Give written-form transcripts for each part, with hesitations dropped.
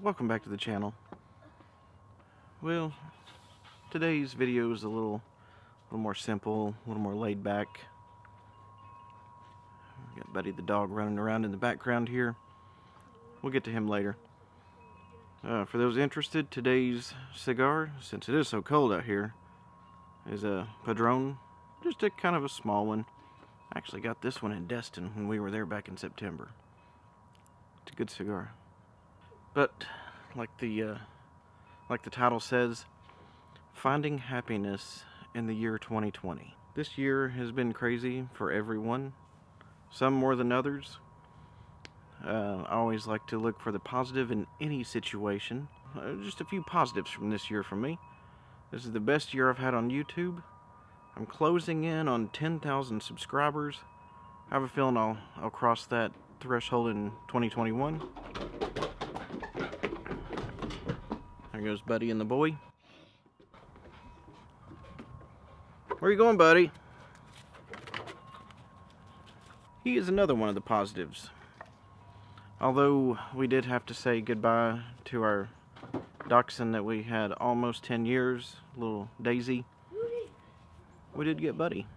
Welcome back to the channel. Well, today's video is a little more simple, a little more laid back. We got Buddy the dog running around in the background here. We'll get to him later. For those interested, today's cigar, since it is so cold out here, is a Padron. Just a kind of a small one. I actually got this one in Destin when we were there back in September. It's a good cigar. But like the title says, finding happiness in the year 2020. This year has been crazy for everyone, some more than others. I always like to look for the positive in any situation. Just a few positives from this year from me. This is the best year I've had on YouTube. I'm closing in on 10,000 subscribers. I have a feeling I'll cross that threshold in 2021. There goes Buddy and the boy. Where you going, Buddy? He is another one of the positives. Although we did have to say goodbye to our dachshund that we had almost 10 years, little Daisy, we did get Buddy.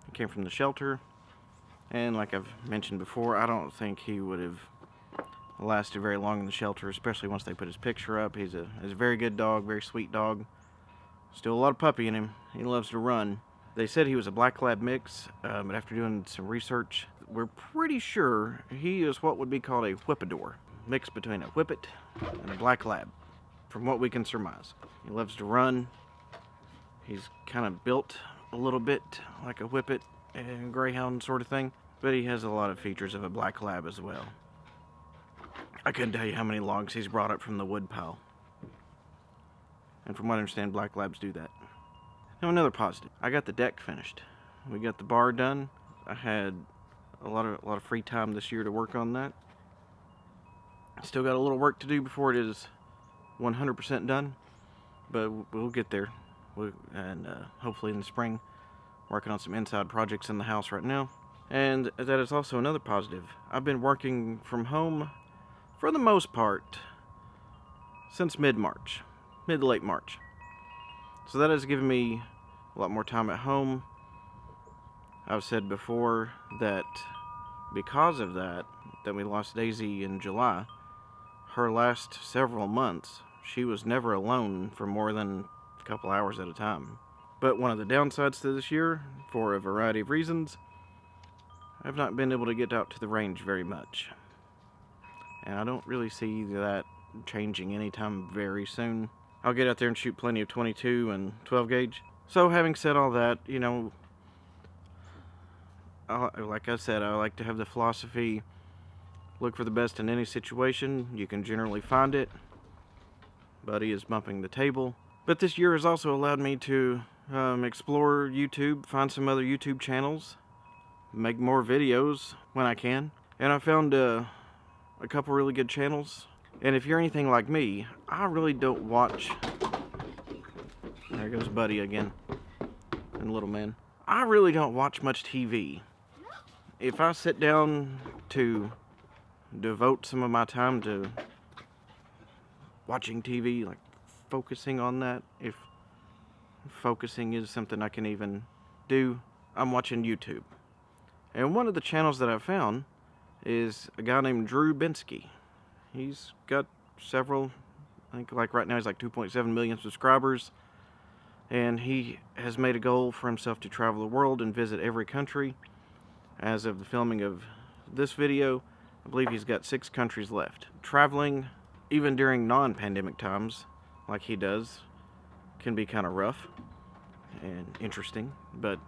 He came from the shelter, and like I've mentioned before, I don't think he would have lasted very long in the shelter, especially once they put his picture up. He's a very good dog, very sweet dog. Still a lot of puppy in him. He loves to run. They said he was a black lab mix, but after doing some research, we're pretty sure he is what would be called a whippador, mixed between a whippet and a black lab, from what we can surmise. He loves to run. He's kind of built a little bit like a whippet and greyhound sort of thing, but he has a lot of features of a black lab as well. I couldn't tell you how many logs he's brought up from the wood pile. And from what I understand, black labs do that. Now another positive. I got the deck finished. We got the bar done. I had a lot of free time this year to work on that. Still got a little work to do before it is 100% done, but we'll get there. And hopefully in the spring, working on some inside projects in the house right now. And that is also another positive. I've been working from home for the most part since mid-March, mid to late March. So that has given me a lot more time at home. I've said before that because of that we lost Daisy in July. Her last several months, she was never alone for more than a couple hours at a time. But one of the downsides to this year, for a variety of reasons, I've not been able to get out to the range very much. And I don't really see that changing anytime very soon. I'll get out there and shoot plenty of 22 and 12 gauge. So having said all that, you know, like I said, I like to have the philosophy, look for the best in any situation. You can generally find it. Buddy is bumping the table. But this year has also allowed me to explore YouTube, find some other YouTube channels, make more videos when I can. And I found a couple really good channels. And if you're anything like me, I really don't watch... There goes Buddy again. And little man. I really don't watch much TV. If I sit down to devote some of my time to watching TV, like focusing on that, if focusing is something I can even do, I'm watching YouTube. And one of the channels that I found is a guy named Drew Bensky. He's got several, I think like right now he's like 2.7 million subscribers, and he has made a goal for himself to travel the world and visit every country. As of the filming of this video, I believe he's got 6 countries left. Traveling, even during non-pandemic times, like he does, can be kind of rough and interesting, but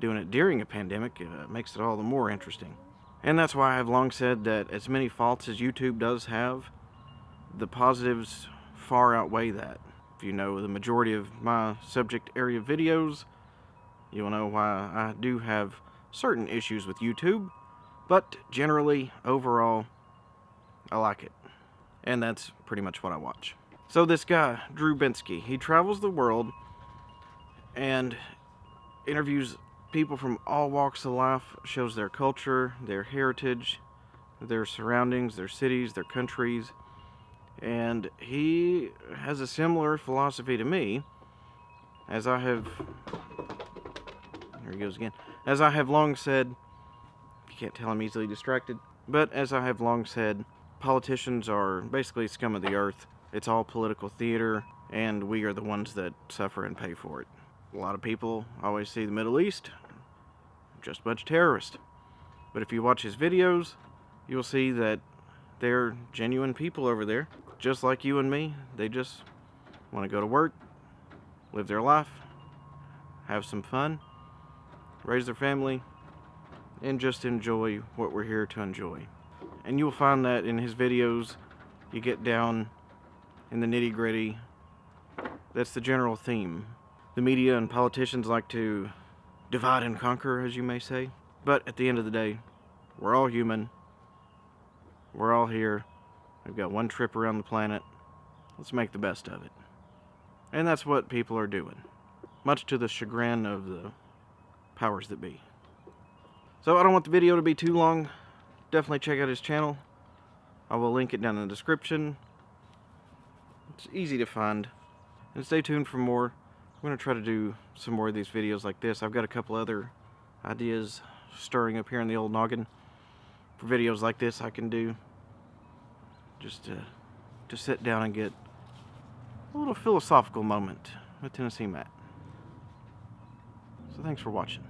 doing it during a pandemic makes it all the more interesting. And that's why I've long said that as many faults as YouTube does have, the positives far outweigh that. If you know the majority of my subject area videos, you'll know why I do have certain issues with YouTube, but generally, overall, I like it. And that's pretty much what I watch. So this guy, Drew Bensky, he travels the world and interviews people from all walks of life, shows their culture, their heritage, their surroundings, their cities, their countries, And he has a similar philosophy to me, as I have, here he goes again, as I have long said, you can't tell I'm easily distracted, but as I have long said, politicians are basically scum of the earth. It's all political theater, and we are the ones that suffer and pay for it. A lot of people always see the Middle East, just a bunch of terrorists. But if you watch his videos, you'll see that they're genuine people over there, just like you and me. They just want to go to work, live their life, have some fun, raise their family, and just enjoy what we're here to enjoy. And you'll find that in his videos, you get down in the nitty-gritty. That's the general theme. The media and politicians like to divide and conquer, as you may say. But at the end of the day, we're all human. We're all here. We've got one trip around the planet. Let's make the best of it. And that's what people are doing, much to the chagrin of the powers that be. So I don't want the video to be too long. Definitely check out his channel. I will link it down in the description. It's easy to find. And stay tuned for more. I'm going to try to do some more of these videos like this. I've got a couple other ideas stirring up here in the old noggin for videos like this I can do. Just to sit down and get a little philosophical moment with Tennessee Matt. So thanks for watching.